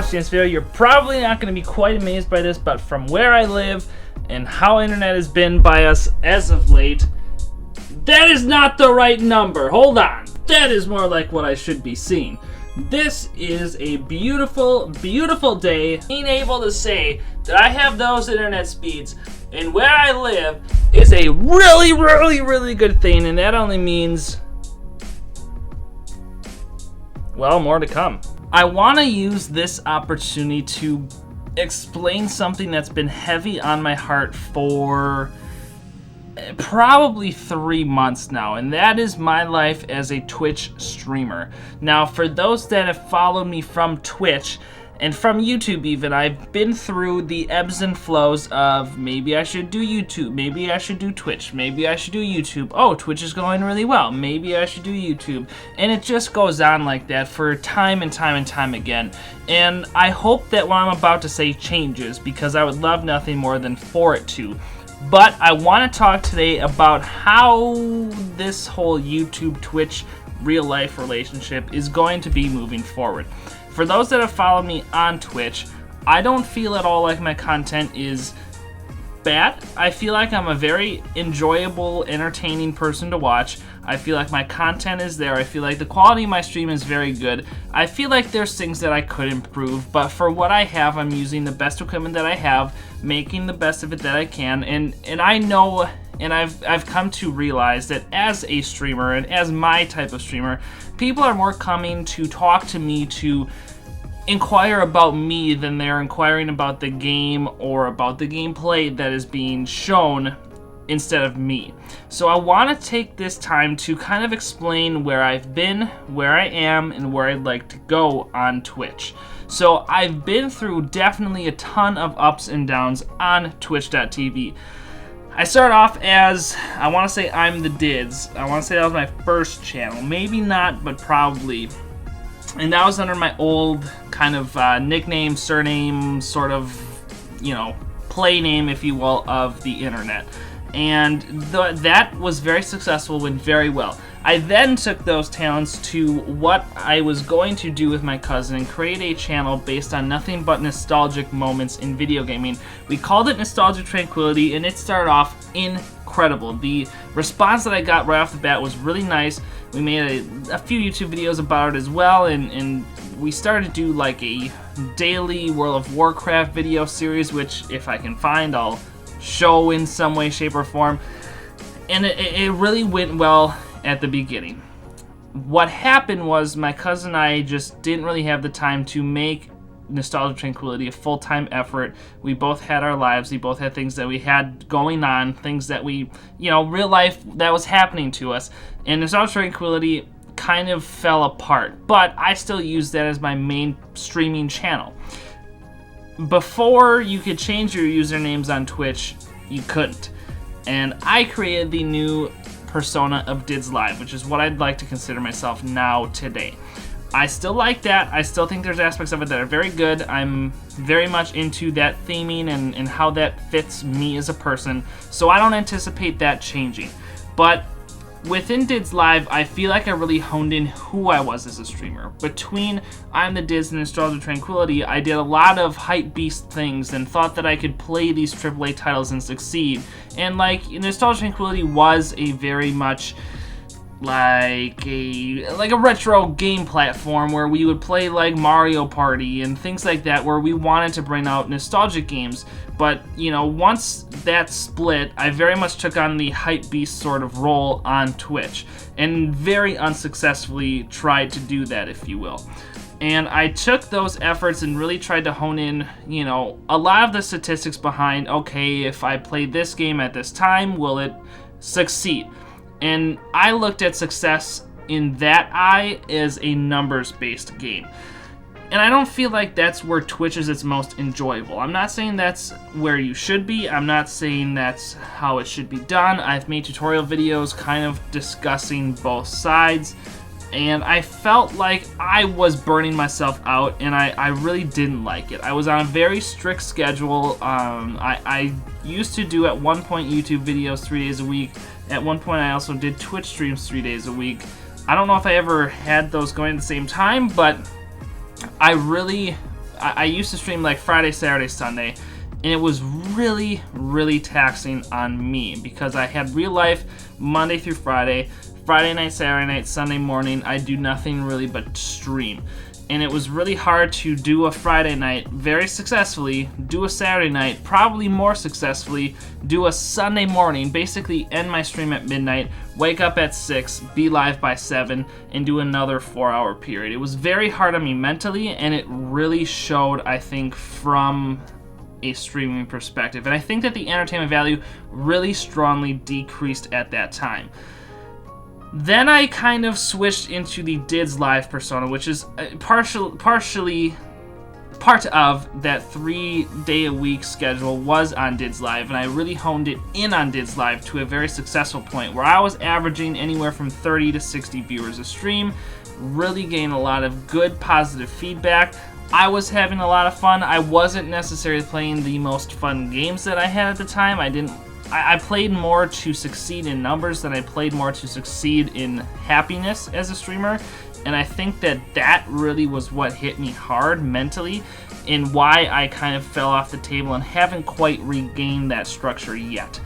watching this video, you're probably not going to be quite amazed by this, but from where I live and how internet has been by us as of late, that is not the right number. Hold on. That is more like what I should be seeing. This is a beautiful, beautiful day. Being able to say that I have those internet speeds and where I live is a really, really, really good thing, and that only means, well, more to come. I want to use this opportunity to explain something that's been heavy on my heart for probably 3 months now, and that is my life as a Twitch streamer. Now, for those that have followed me from Twitch and from YouTube even, I've been through the ebbs and flows of maybe I should do YouTube, maybe I should do Twitch, maybe I should do YouTube. Oh, Twitch is going really well, maybe I should do YouTube. And it just goes on like that for time and time and time again. And I hope that what I'm about to say changes, because I would love nothing more than for it to. But I want to talk today about how this whole YouTube, Twitch, real-life relationship is going to be moving forward. For those that have followed me on Twitch, I don't feel at all like my content is bad. I feel like I'm a very enjoyable, entertaining person to watch. I feel like my content is there. I feel like the quality of my stream is very good. I feel like there's things that I could improve, but for what I have, I'm using the best equipment that I have, making the best of it that I can, and I know, and I've come to realize that as a streamer and as my type of streamer, people are more coming to talk to me to inquire about me than they're inquiring about the game or about the gameplay that is being shown instead of me. So I want to take this time to kind of explain where I've been, where I am, and where I'd like to go on Twitch. So I've been through definitely a ton of ups and downs on Twitch.tv. I started off as, I want to say I'm the Dids. I want to say that was my first channel. Maybe not, but probably. And that was under my old kind of nickname, surname, sort of, you know, play name, if you will, of the internet. And that was very successful, went very well. I then took those talents to what I was going to do with my cousin and create a channel based on nothing but nostalgic moments in video gaming. We called it Nostalgic Tranquility, and it started off incredible. The response that I got right off the bat was really nice. We made a few YouTube videos about it as well, and we started to do like a daily World of Warcraft video series, which if I can find, I'll show in some way, shape, or form. And it really went well at the beginning. What happened was my cousin and I just didn't really have the time to make Nostalgic Tranquility a full-time effort. We both had our lives, we both had things that we had going on, things that we, you know, real life that was happening to us, and Nostalgic Tranquility kind of fell apart, but I still use that as my main streaming channel. Before you could change your usernames on Twitch, you couldn't. And I created the new persona of DidsLive, which is what I'd like to consider myself now today. I still like that. I still think there's aspects of it that are very good. I'm very much into that theming and how that fits me as a person, so I don't anticipate that changing. But within DidsLive, I feel like I really honed in who I was as a streamer. Between I'm the Dids and Nostalgic Tranquility, I did a lot of hype beast things and thought that I could play these AAA titles and succeed. And like, Nostalgic Tranquility was a very much like a retro game platform where we would play like Mario Party and things like that, where we wanted to bring out nostalgic games. But, you know, once that split, I very much took on the hype beast sort of role on Twitch, and very unsuccessfully tried to do that, if you will. And I took those efforts and really tried to hone in, you know, a lot of the statistics behind, okay, if I play this game at this time, will it succeed? And I looked at success in that eye as a numbers-based game. And I don't feel like that's where Twitch is its most enjoyable. I'm not saying that's where you should be. I'm not saying that's how it should be done. I've made tutorial videos kind of discussing both sides. And I felt like I was burning myself out, and I really didn't like it. I was on a very strict schedule. I used to do at one point YouTube videos 3 days a week. At one point I also did Twitch streams 3 days a week. I don't know if I ever had those going at the same time, but I really I used to stream like Friday, Saturday, Sunday, and it was really, really taxing on me because I had real life Monday through Friday, Friday night, Saturday night, Sunday morning. I do nothing really but stream. And it was really hard to do a Friday night very successfully, do a Saturday night probably more successfully, do a Sunday morning, basically end my stream at midnight, wake up at 6, be live by 7, and do another 4-hour period. It was very hard on me mentally, and it really showed, I think, from a streaming perspective. And I think that the entertainment value really strongly decreased at that time. Then I kind of switched into the DidsLive persona, which is partially part of that 3-day-a-week schedule was on DidsLive, and I really honed it in on DidsLive to a very successful point where I was averaging anywhere from 30 to 60 viewers a stream, really gained a lot of good positive feedback. I was having a lot of fun. I wasn't necessarily playing the most fun games that I had at the time. I played more to succeed in numbers than I played more to succeed in happiness as a streamer, and I think that really was what hit me hard mentally and why I kind of fell off the table and haven't quite regained that structure yet.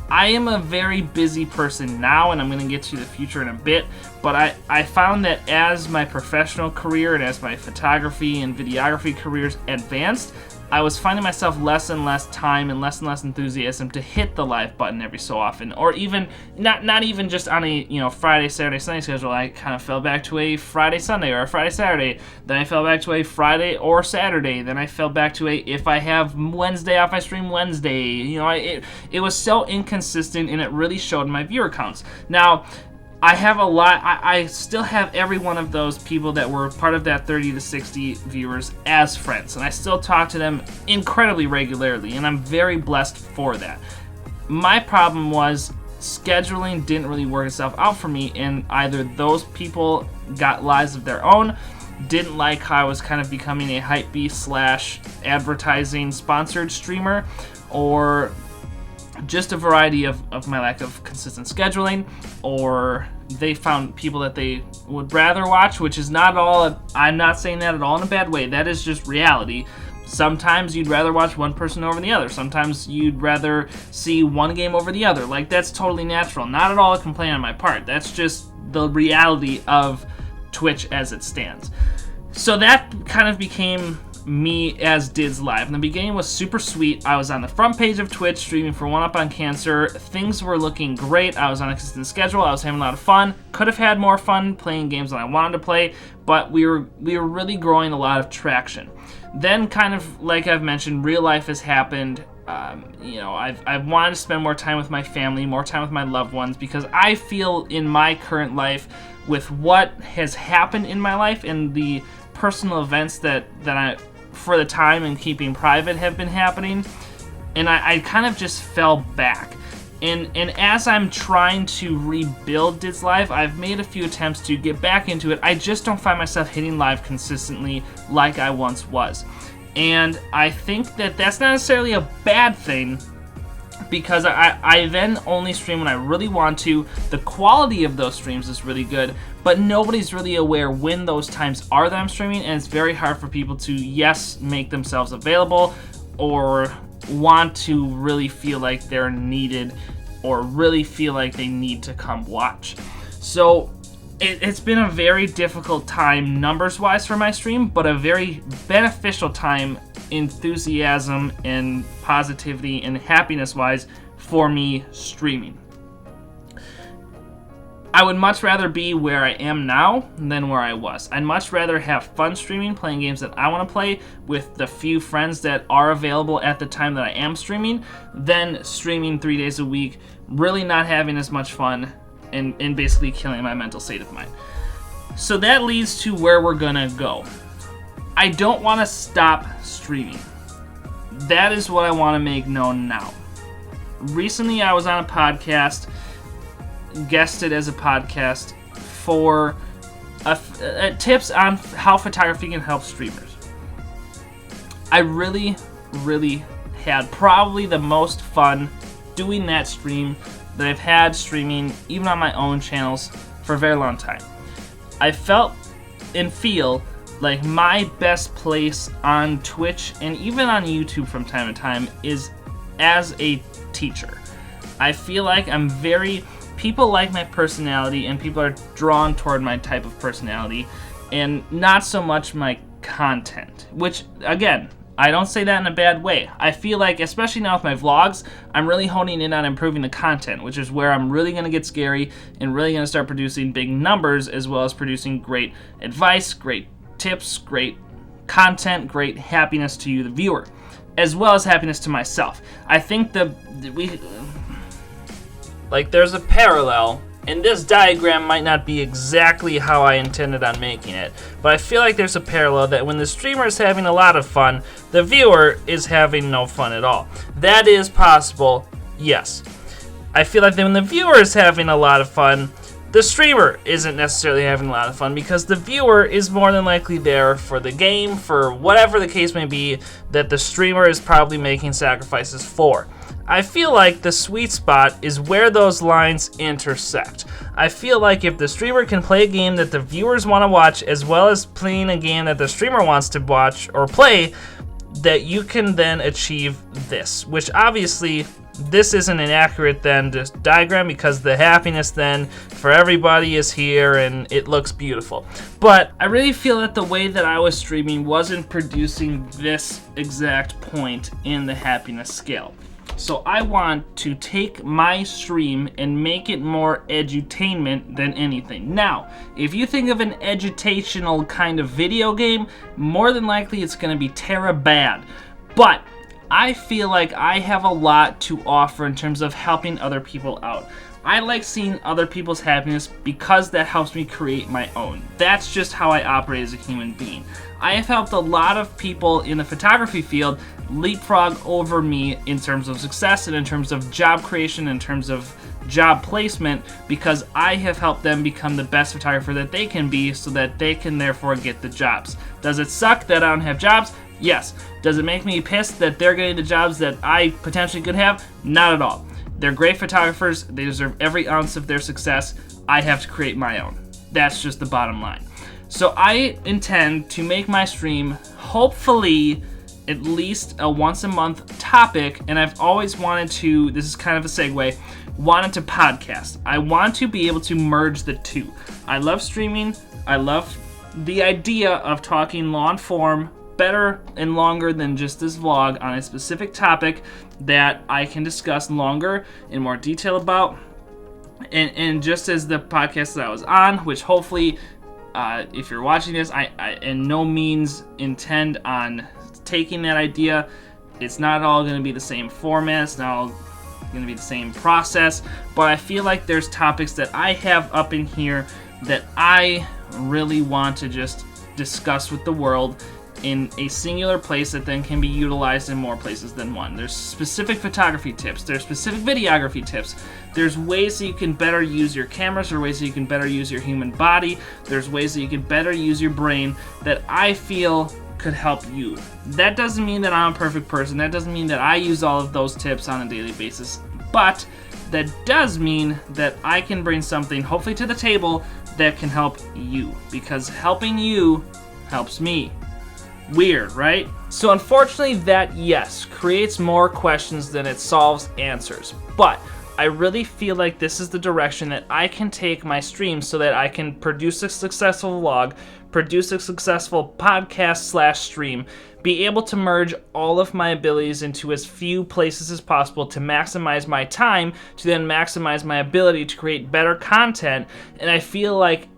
I am a very busy person now, and I'm going to get to the future in a bit, but I found that as my professional career and as my photography and videography careers advanced, I was finding myself less and less time and less enthusiasm to hit the live button every so often, or even not even just on a Friday, Saturday, Sunday schedule. I kind of fell back to a Friday, Sunday, or a Friday, Saturday. Then I fell back to a Friday or Saturday. Then I fell back to if I have Wednesday off, I stream Wednesday. It was so inconsistent, and it really showed in my viewer counts. Now, I have a lot. I still have every one of those people that were part of that 30 to 60 viewers as friends, and I still talk to them incredibly regularly, and I'm very blessed for that. My problem was scheduling didn't really work itself out for me, and either those people got lives of their own, didn't like how I was kind of becoming a hypebeast / advertising sponsored streamer, or just a variety of my lack of consistent scheduling, or they found people that they would rather watch, which is not all. I'm not saying that at all in a bad way. That is just reality. Sometimes you'd rather watch one person over the other. Sometimes you'd rather see one game over the other. Like, that's totally natural. Not at all a complaint on my part. That's just the reality of Twitch as it stands. So that kind of became me as DidsLive. In the beginning was super sweet. I was on the front page of Twitch streaming for One Up on Cancer. Things were looking great. I was on a consistent schedule. I was having a lot of fun. Could have had more fun playing games that I wanted to play, but we were really growing a lot of traction. Then, kind of like I've mentioned, real life has happened. I've wanted to spend more time with my family, more time with my loved ones, because I feel in my current life, with what has happened in my life and the personal events that I, for the time and keeping private, have been happening, and I kind of just fell back. And as I'm trying to rebuild DidsLive, I've made a few attempts to get back into it. I just don't find myself hitting live consistently like I once was. And I think that that's not necessarily a bad thing, because I then only stream when I really want to. The quality of those streams is really good, but nobody's really aware when those times are that I'm streaming, and it's very hard for people to, yes, make themselves available, or want to really feel like they're needed, or really feel like they need to come watch. So it's been a very difficult time numbers-wise for my stream, but a very beneficial time enthusiasm and positivity and happiness-wise for me streaming. I would much rather be where I am now than where I was. I'd much rather have fun streaming, playing games that I want to play with the few friends that are available at the time that I am streaming, than streaming 3 days a week, really not having as much fun, and basically killing my mental state of mind. So that leads to where we're gonna go. I don't want to stop streaming. That is what I want to make known now. Recently, I was on a podcast, guested as a podcast for tips on how photography can help streamers. I really had probably the most fun doing that stream that I've had streaming, even on my own channels, for a very long time. I felt and feel like my best place on Twitch and even on YouTube from time to time is as a teacher. I feel like people like my personality and people are drawn toward my type of personality and not so much my content, which again, I don't say that in a bad way. I feel like, especially now with my vlogs, I'm really honing in on improving the content, which is where I'm really going to get scary and really going to start producing big numbers, as well as producing great advice, great tips, great content, great happiness to you, the viewer, as well as happiness to myself. I think there's a parallel, and this diagram might not be exactly how I intended on making it, but I feel like there's a parallel that when the streamer is having a lot of fun, the viewer is having no fun at all. That is possible, yes. I feel like that when the viewer is having a lot of fun, the streamer isn't necessarily having a lot of fun because the viewer is more than likely there for the game, for whatever the case may be, that the streamer is probably making sacrifices for. I feel like the sweet spot is where those lines intersect. I feel like if the streamer can play a game that the viewers want to watch, as well as playing a game that the streamer wants to watch or play, that you can then achieve this, which obviously this isn't an accurate then diagram because the happiness then for everybody is here and it looks beautiful. But I really feel that the way that I was streaming wasn't producing this exact point in the happiness scale. So I want to take my stream and make it more edutainment than anything. Now, if you think of an edutational kind of video game, more than likely it's going to be Terra bad. But I feel like I have a lot to offer in terms of helping other people out. I like seeing other people's happiness because that helps me create my own. That's just how I operate as a human being. I have helped a lot of people in the photography field leapfrog over me in terms of success and in terms of job creation, in terms of job placement, because I have helped them become the best photographer that they can be so that they can therefore get the jobs. Does it suck that I don't have jobs? Yes. Does it make me pissed that they're getting the jobs that I potentially could have? Not at all. They're great photographers. They deserve every ounce of their success. I have to create my own. That's just the bottom line. So I intend to make my stream hopefully at least a once a month topic, and I've always wanted to, this is kind of a segue, wanted to podcast. I want to be able to merge the two. I love streaming. I love the idea of talking long form, better and longer than just this vlog on a specific topic that I can discuss longer in more detail about. And just as the podcast that I was on, which hopefully, if you're watching this, I in no means intend on taking that idea. It's not all going to be the same format. It's not all going to be the same process. But I feel like there's topics that I have up in here that I really want to just discuss with the world in a singular place that then can be utilized in more places than one. There's specific photography tips. There's specific videography tips. There's ways that you can better use your cameras, or ways that you can better use your human body. There's ways that you can better use your brain that I feel could help you. That doesn't mean that I'm a perfect person. That doesn't mean that I use all of those tips on a daily basis. But that does mean that I can bring something, hopefully, to the table that can help you. Because helping you helps me. Weird, right? So unfortunately that, yes, creates more questions than it solves answers. But I really feel like this is the direction that I can take my stream so that I can produce a successful vlog, produce a successful podcast / stream, be able to merge all of my abilities into as few places as possible to maximize my time, to then maximize my ability to create better content. And I feel like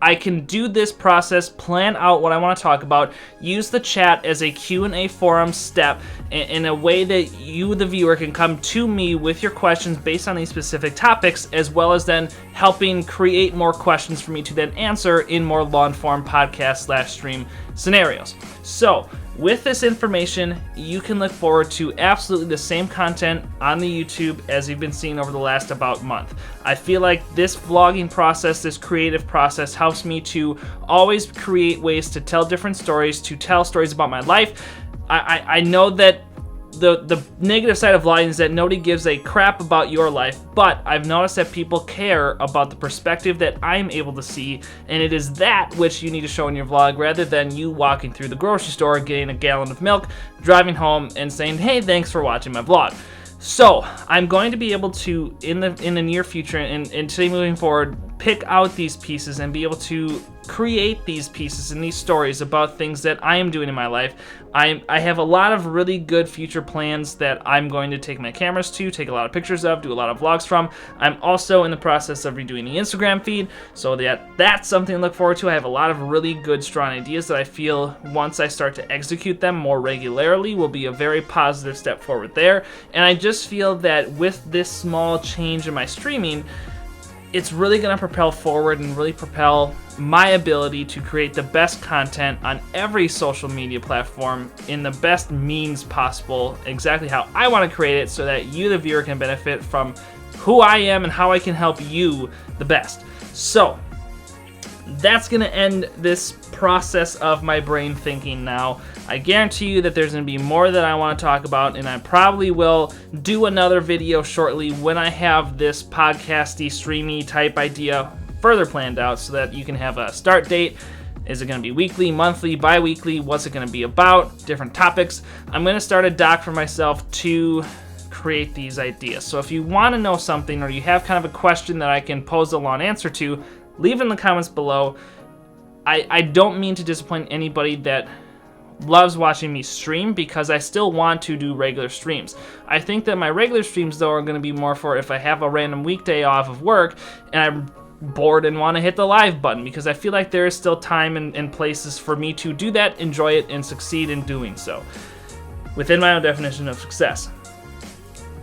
I can do this process, plan out what I want to talk about, use the chat as a Q&A forum step in a way that you, the viewer, can come to me with your questions based on these specific topics, as well as then helping create more questions for me to then answer in more long-form podcast / stream scenarios. So with this information, you can look forward to absolutely the same content on the YouTube as you've been seeing over the last about month. I feel like this vlogging process, this creative process, helps me to always create ways to tell different stories, to tell stories about my life. I know that the negative side of vlogging is that nobody gives a crap about your life, but I've noticed that people care about the perspective that I'm able to see, and it is that which you need to show in your vlog rather than you walking through the grocery store, getting a gallon of milk, driving home, and saying, hey, thanks for watching my vlog. So I'm going to be able to, in the near future and today moving forward, pick out these pieces and be able to create these pieces and these stories about things that I am doing in my life. I have a lot of really good future plans that I'm going to take my cameras to, take a lot of pictures of, do a lot of vlogs from. I'm also in the process of redoing the Instagram feed, so that's something to look forward to. I have a lot of really good, strong ideas that I feel once I start to execute them more regularly will be a very positive step forward there. And I just feel that with this small change in my streaming, it's really going to propel forward and really propel my ability to create the best content on every social media platform in the best means possible, exactly how I want to create it, so that you, the viewer, can benefit from who I am and how I can help you the best. So that's going to end this process of my brain thinking now. I guarantee you that there's going to be more that I want to talk about, and I probably will do another video shortly when I have this podcasty, streamy type idea further planned out so that you can have a start date. Is it going to be weekly, monthly, bi-weekly? What's it going to be about? Different topics. I'm going to start a doc for myself to create these ideas. So if you want to know something or you have kind of a question that I can pose a long answer to, leave it in the comments below. I don't mean to disappoint anybody that loves watching me stream, because I still want to do regular streams. I think that my regular streams, though, are going to be more for if I have a random weekday off of work and I'm bored and want to hit the live button, because I feel like there is still time and places for me to do that, enjoy it, and succeed in doing so within my own definition of success.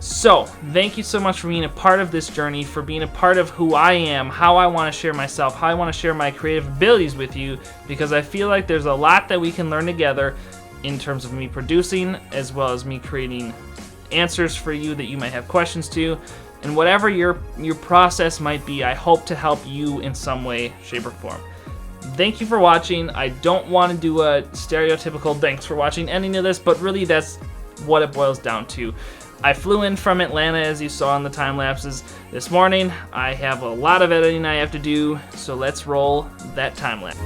So, thank you so much for being a part of this journey, for being a part of who I am, how I want to share myself, how I want to share my creative abilities with you, because I feel like there's a lot that we can learn together in terms of me producing, as well as me creating answers for you that you might have questions to, and whatever your process might be, I hope to help you in some way, shape, or form. Thank you for watching. I don't want to do a stereotypical thanks for watching ending of this, but really that's what it boils down to. I flew in from Atlanta, as you saw in the time lapses this morning. I have a lot of editing I have to do, so let's roll that time lapse.